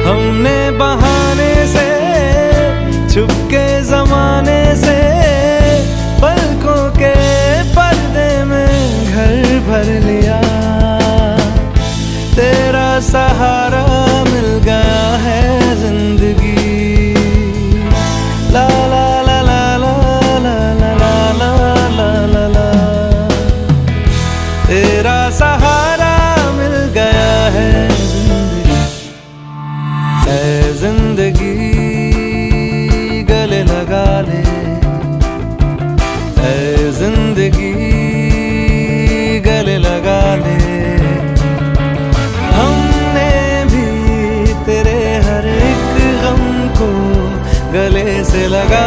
हमने बहाने से छुपके जमाने से पलकों के पर्दे में घर भर लिया। तेरा सहारा मिल गया है जिंदगी। ला ला ला ला ला ला ला ला ला ला ला। तेरा सहारा मिल गया है जिंदगी। ऐ जिंदगी गले लगा ले, ऐ जिंदगी गले लगा ले। हमने भी तेरे हर एक गम को गले से लगा